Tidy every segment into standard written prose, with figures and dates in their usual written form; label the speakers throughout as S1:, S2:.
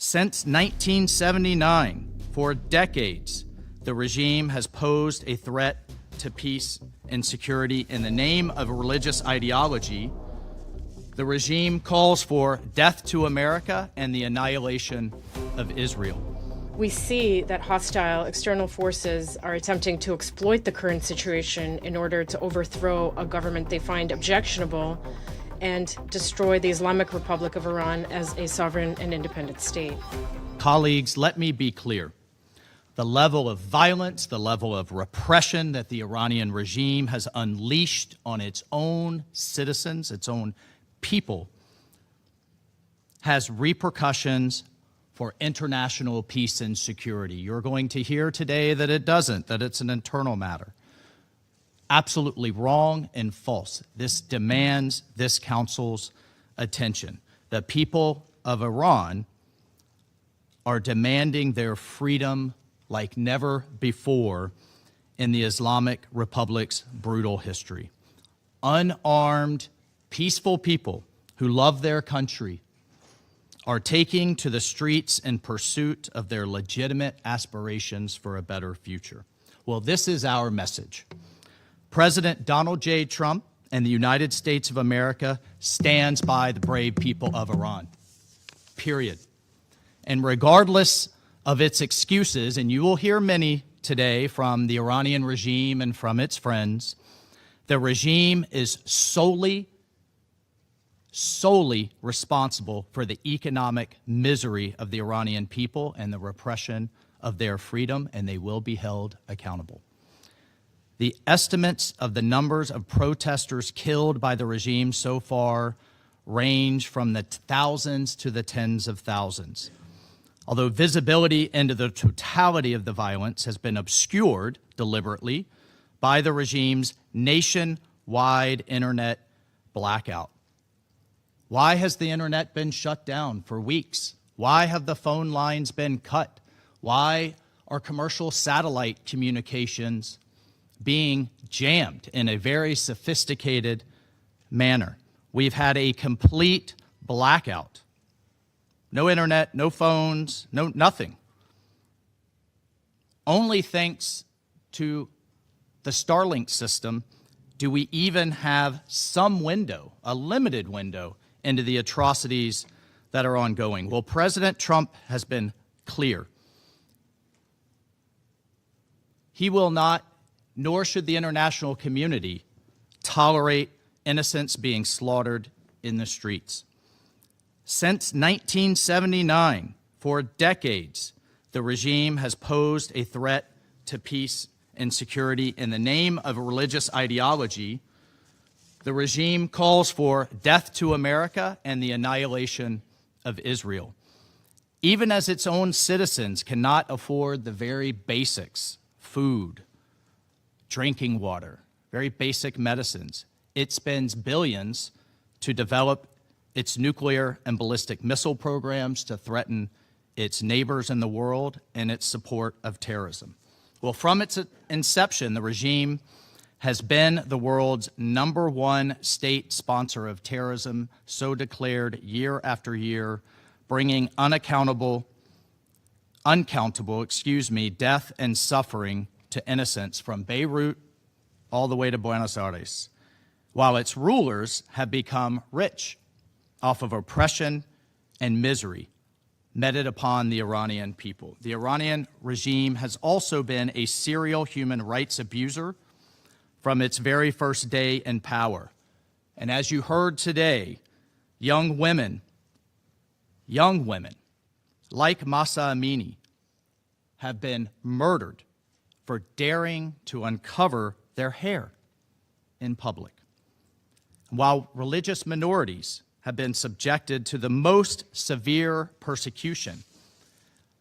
S1: Since 1979, for decades, the regime has posed a threat to peace and security in the name of a religious ideology. The regime calls for death to America and the annihilation of Israel.
S2: We see that hostile external forces are attempting to exploit the current situation in order to overthrow a government they find objectionable and destroy the Islamic Republic of Iran as a sovereign and independent state.
S1: Colleagues, let me be clear. The level of violence, the level of repression that the Iranian regime has unleashed on its own citizens, its own people, has repercussions for international peace and security. You're going to hear today that it doesn't, that it's an internal matter. Absolutely wrong and false. This demands this council's attention. The people of Iran are demanding their freedom like never before in the Islamic Republic's brutal history. Unarmed, peaceful people who love their country are taking to the streets in pursuit of their legitimate aspirations for a better future. Well, this is our message. President Donald J. Trump and the United States of America stands by the brave people of Iran, period. And regardless of its excuses, and you will hear many today from the Iranian regime and from its friends, the regime is solely responsible for the economic misery of the Iranian people and the repression of their freedom, and they will be held accountable. The estimates of the numbers of protesters killed by the regime so far range from the thousands to the tens of thousands. Although visibility into the totality of the violence has been obscured deliberately by the regime's nationwide internet blackout. Why has the internet been shut down for weeks? Why have the phone lines been cut? Why are commercial satellite communications being jammed in a very sophisticated manner? We've had a complete blackout. No internet, no phones, nothing. Only thanks to the Starlink system do we even have some window, a limited window, into the atrocities that are ongoing. Well, President Trump has been clear. He will not, nor should the international community, tolerate innocents being slaughtered in the streets. Since 1979, for decades, the regime has posed a threat to peace and security in the name of a religious ideology. The regime calls for death to America and the annihilation of Israel. Even as its own citizens cannot afford the very basics, food, drinking water, very basic medicines, it spends billions to develop its nuclear and ballistic missile programs to threaten its neighbors in the world and its support of terrorism. Well, from its inception, the regime has been the world's #1 state sponsor of terrorism, so declared year after year, bringing uncountable, death and suffering to innocents from Beirut all the way to Buenos Aires, while its rulers have become rich off of oppression and misery meted upon the Iranian people. The Iranian regime has also been a serial human rights abuser from its very first day in power. And as you heard today, young women like Mahsa Amini have been murdered for daring to uncover their hair in public. While religious minorities have been subjected to the most severe persecution,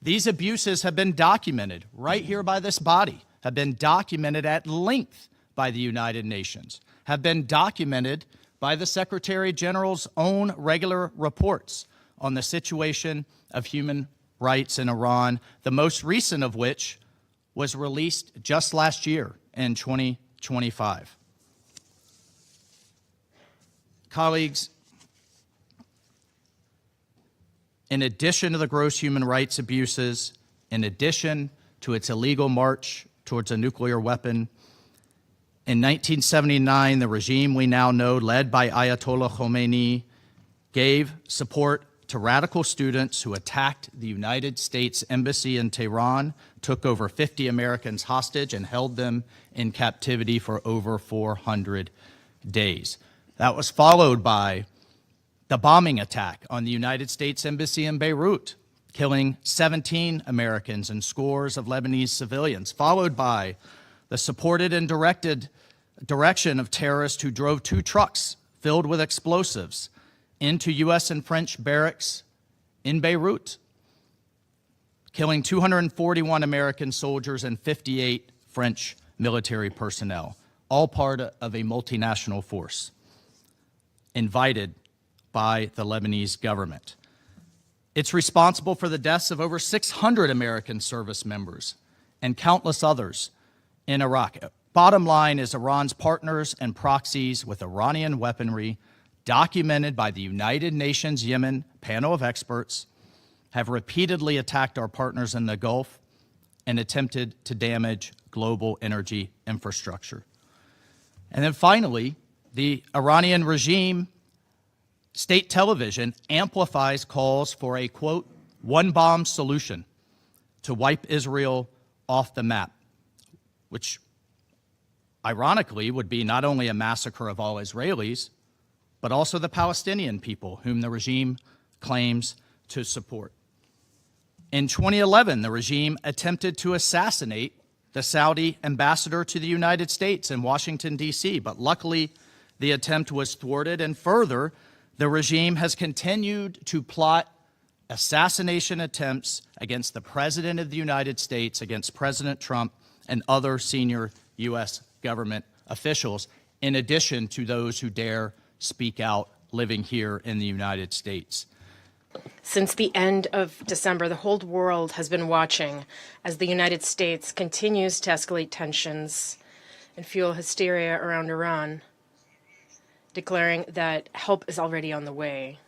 S1: these abuses have been documented right here by this body, have been documented at length by the United Nations, have been documented by the Secretary General's own regular reports on the situation of human rights in Iran, the most recent of which was released just last year in 2025. Colleagues, In addition to the gross human rights abuses, in addition to its illegal march towards a nuclear weapon, in 1979, the regime we now know, led by Ayatollah Khomeini, gave support to radical students who attacked the United States Embassy in Tehran, took over 50 Americans hostage, and held them in captivity for over 400 days. That was followed by the bombing attack on the United States Embassy in Beirut, killing 17 Americans and scores of Lebanese civilians, followed by the supported and direction of terrorists who drove 2 trucks filled with explosives into U.S. and French barracks in Beirut, killing 241 American soldiers and 58 French military personnel, all part of a multinational force invited by the Lebanese government. It's responsible for the deaths of over 600 American service members and countless others in Iraq. Bottom line is Iran's partners and proxies with Iranian weaponry, documented by the United Nations Yemen panel of experts, have repeatedly attacked our partners in the Gulf and attempted to damage global energy infrastructure. And then finally, the Iranian regime state television amplifies calls for a, quote, one-bomb solution to wipe Israel off the map, which ironically would be not only a massacre of all Israelis, but also the Palestinian people whom the regime claims to support. In 2011, the regime attempted to assassinate the Saudi ambassador to the United States in Washington, D.C., but luckily the attempt was thwarted, and further, the regime has continued to plot assassination attempts against the President of the United States, against President Trump, and other senior U.S. government officials, in addition to those who dare speak out living here in the United States.
S2: Since the end of December, the whole world has been watching as the United States continues to escalate tensions and fuel hysteria around Iran, declaring that help is already on the way.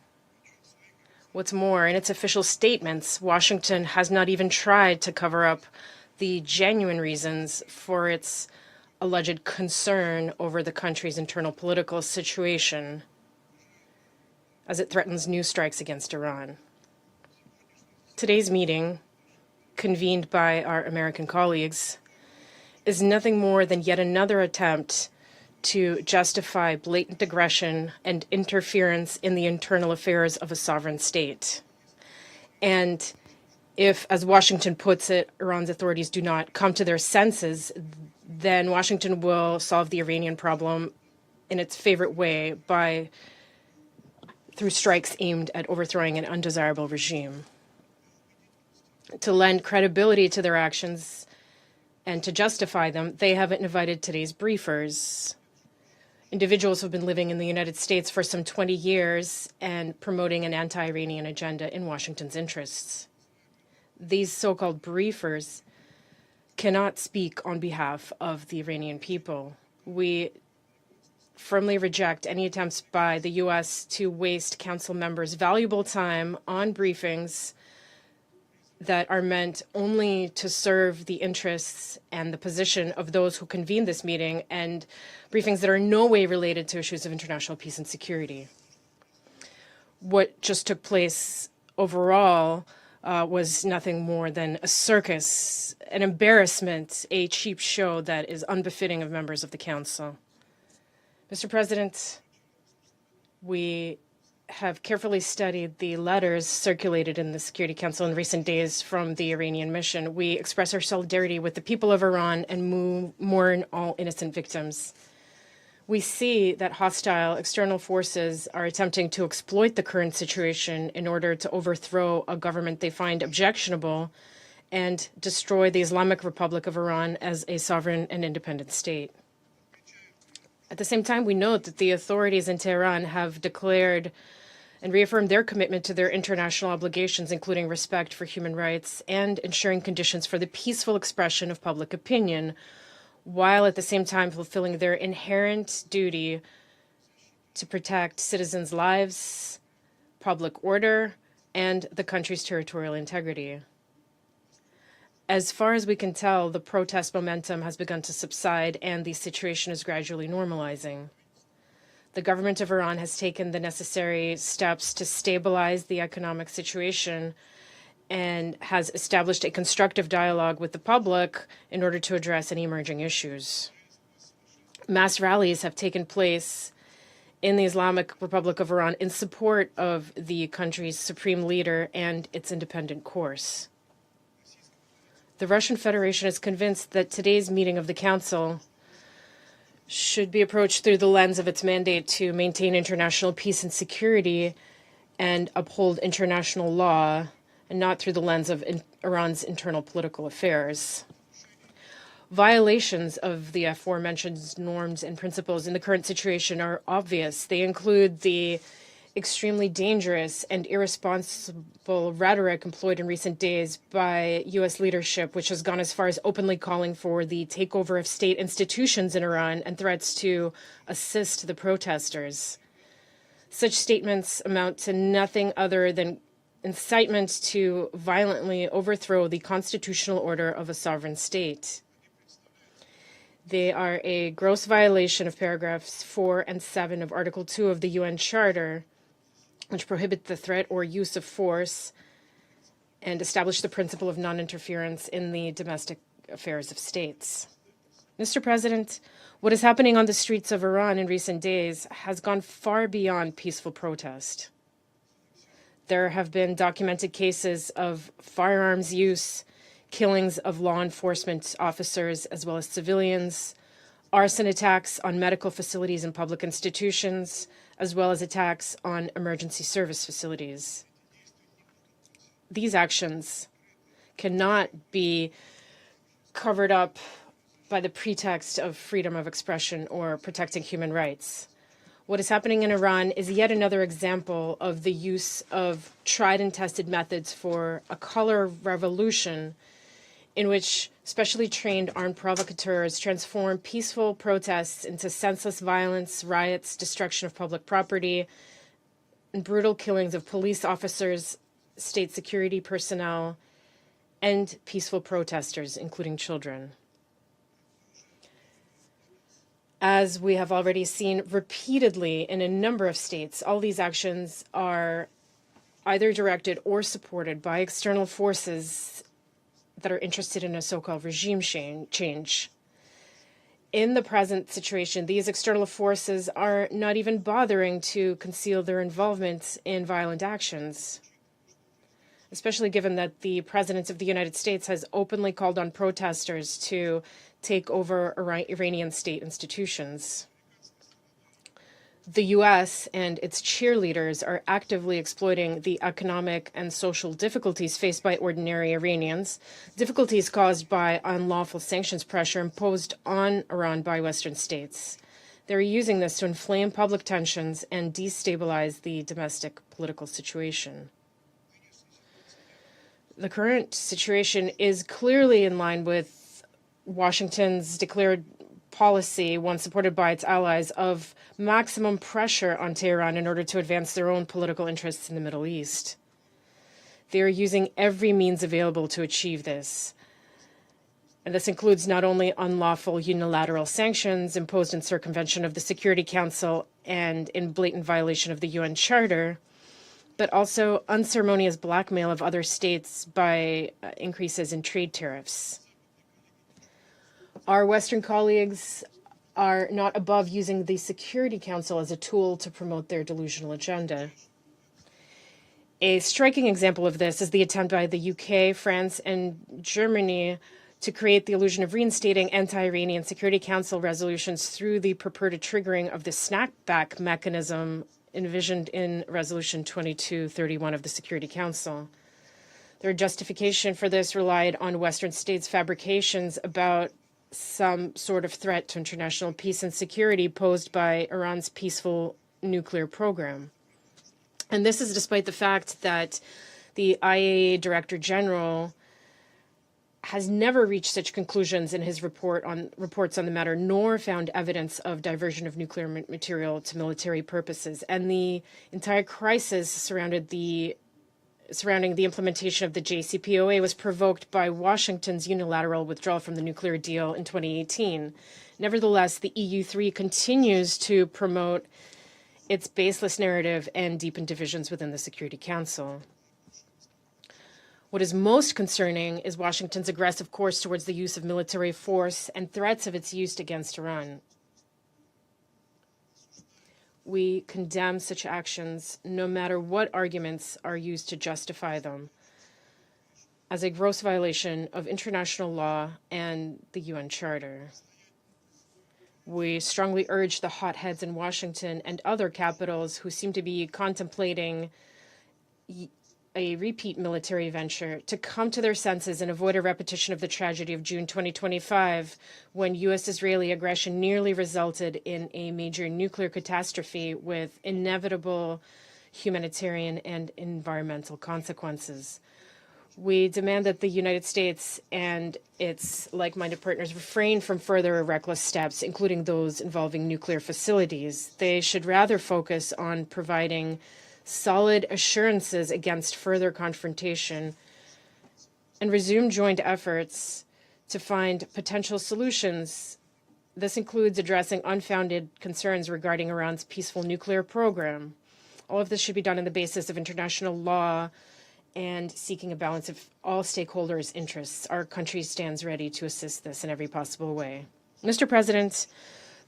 S2: What's more, in its official statements, Washington has not even tried to cover up the genuine reasons for its alleged concern over the country's internal political situation as it threatens new strikes against Iran. Today's meeting, convened by our American colleagues, is nothing more than yet another attempt to justify blatant aggression and interference in the internal affairs of a sovereign state. And if, as Washington puts it, Iran's authorities do not come to their senses, then Washington will solve the Iranian problem in its favorite way through strikes aimed at overthrowing an undesirable regime. To lend credibility to their actions and to justify them, they have invited today's briefers, individuals who have been living in the United States for some 20 years and promoting an anti-Iranian agenda in Washington's interests. These so-called briefers cannot speak on behalf of the Iranian people. We firmly reject any attempts by the U.S. to waste council members' valuable time on briefings that are meant only to serve the interests and the position of those who convene this meeting, and briefings that are in no way related to issues of international peace and security. What just took place overall was nothing more than a circus, an embarrassment, a cheap show that is unbefitting of members of the Council. Mr. President, we have carefully studied the letters circulated in the Security Council in recent days from the Iranian mission. We express our solidarity with the people of Iran and mourn all innocent victims. We see that hostile external forces are attempting to exploit the current situation in order to overthrow a government they find objectionable and destroy the Islamic Republic of Iran as a sovereign and independent state. At the same time, we note that the authorities in Tehran have declared and reaffirmed their commitment to their international obligations, including respect for human rights and ensuring conditions for the peaceful expression of public opinion, while at the same time fulfilling their inherent duty to protect citizens' lives, public order, and the country's territorial integrity. As far as we can tell, the protest momentum has begun to subside and the situation is gradually normalizing. The government of Iran has taken the necessary steps to stabilize the economic situation and has established a constructive dialogue with the public in order to address any emerging issues. Mass rallies have taken place in the Islamic Republic of Iran in support of the country's supreme leader and its independent course. The Russian Federation is convinced that today's meeting of the Council should be approached through the lens of its mandate to maintain international peace and security and uphold international law, and not through the lens of Iran's internal political affairs. Violations of the aforementioned norms and principles in the current situation are obvious. They include the extremely dangerous and irresponsible rhetoric employed in recent days by U.S. leadership, which has gone as far as openly calling for the takeover of state institutions in Iran and threats to assist the protesters. Such statements amount to nothing other than incitement to violently overthrow the constitutional order of a sovereign state. They are a gross violation of paragraphs 4 and 7 of Article 2 of the UN Charter, which prohibit the threat or use of force and establish the principle of non-interference in the domestic affairs of states. Mr. President, what is happening on the streets of Iran in recent days has gone far beyond peaceful protest. There have been documented cases of firearms use, killings of law enforcement officers as well as civilians, arson attacks on medical facilities and public institutions, as well as attacks on emergency service facilities. These actions cannot be covered up by the pretext of freedom of expression or protecting human rights. What is happening in Iran is yet another example of the use of tried and tested methods for a color revolution in which specially trained armed provocateurs transform peaceful protests into senseless violence, riots, destruction of public property, and brutal killings of police officers, state security personnel, and peaceful protesters, including children. As we have already seen repeatedly in a number of states, all these actions are either directed or supported by external forces that are interested in a so-called regime change. In the present situation, these external forces are not even bothering to conceal their involvement in violent actions, especially given that the President of the United States has openly called on protesters to take over Iranian state institutions. The U.S. and its cheerleaders are actively exploiting the economic and social difficulties faced by ordinary Iranians, difficulties caused by unlawful sanctions pressure imposed on Iran by Western states. They're using this to inflame public tensions and destabilize the domestic political situation. The current situation is clearly in line with Washington's declared policy, one supported by its allies, of maximum pressure on Tehran in order to advance their own political interests in the Middle East. They are using every means available to achieve this. And this includes not only unlawful unilateral sanctions imposed in circumvention of the Security Council and in blatant violation of the UN Charter, but also unceremonious blackmail of other states by increases in trade tariffs. Our Western colleagues are not above using the Security Council as a tool to promote their delusional agenda. A striking example of this is the attempt by the UK, France, and Germany to create the illusion of reinstating anti-Iranian Security Council resolutions through the purported triggering of the snapback mechanism envisioned in Resolution 2231 of the Security Council. Their justification for this relied on Western states' fabrications about some sort of threat to international peace and security posed by Iran's peaceful nuclear program. And this is despite the fact that the IAEA Director General has never reached such conclusions in his reports on the matter, nor found evidence of diversion of nuclear material to military purposes. And the entire crisis surrounded the surrounding the implementation of the JCPOA was provoked by Washington's unilateral withdrawal from the nuclear deal in 2018. Nevertheless, the EU3 continues to promote its baseless narrative and deepen divisions within the Security Council. What is most concerning is Washington's aggressive course towards the use of military force and threats of its use against Iran. We condemn such actions, no matter what arguments are used to justify them, as a gross violation of international law and the UN Charter. We strongly urge the hotheads in Washington and other capitals who seem to be contemplating a repeat military venture to come to their senses and avoid a repetition of the tragedy of June 2025, when U.S.-Israeli aggression nearly resulted in a major nuclear catastrophe with inevitable humanitarian and environmental consequences. We demand that the United States and its like-minded partners refrain from further reckless steps, including those involving nuclear facilities. They should rather focus on providing solid assurances against further confrontation and resume joint efforts to find potential solutions. This includes addressing unfounded concerns regarding Iran's peaceful nuclear program. All of this should be done on the basis of international law and seeking a balance of all stakeholders' interests. Our country stands ready to assist this in every possible way. Mr. President,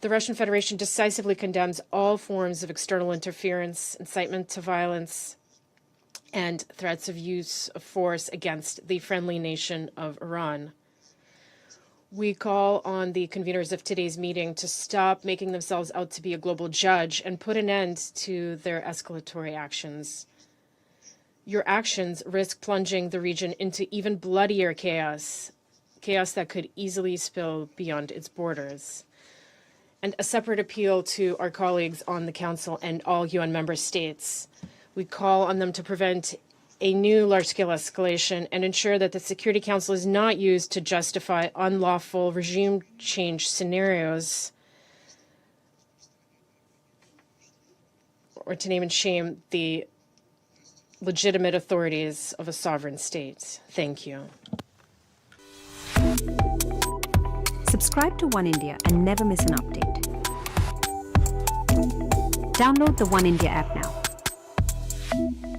S2: the Russian Federation decisively condemns all forms of external interference, incitement to violence, and threats of use of force against the friendly nation of Iran. We call on the conveners of today's meeting to stop making themselves out to be a global judge and put an end to their escalatory actions. Your actions risk plunging the region into even bloodier chaos that could easily spill beyond its borders. And a separate appeal to our colleagues on the Council and all UN member states. We call on them to prevent a new large-scale escalation and ensure that the Security Council is not used to justify unlawful regime change scenarios or to name and shame the legitimate authorities of a sovereign state. Thank you.
S3: Subscribe to One India and never miss an update. Download the One India app now.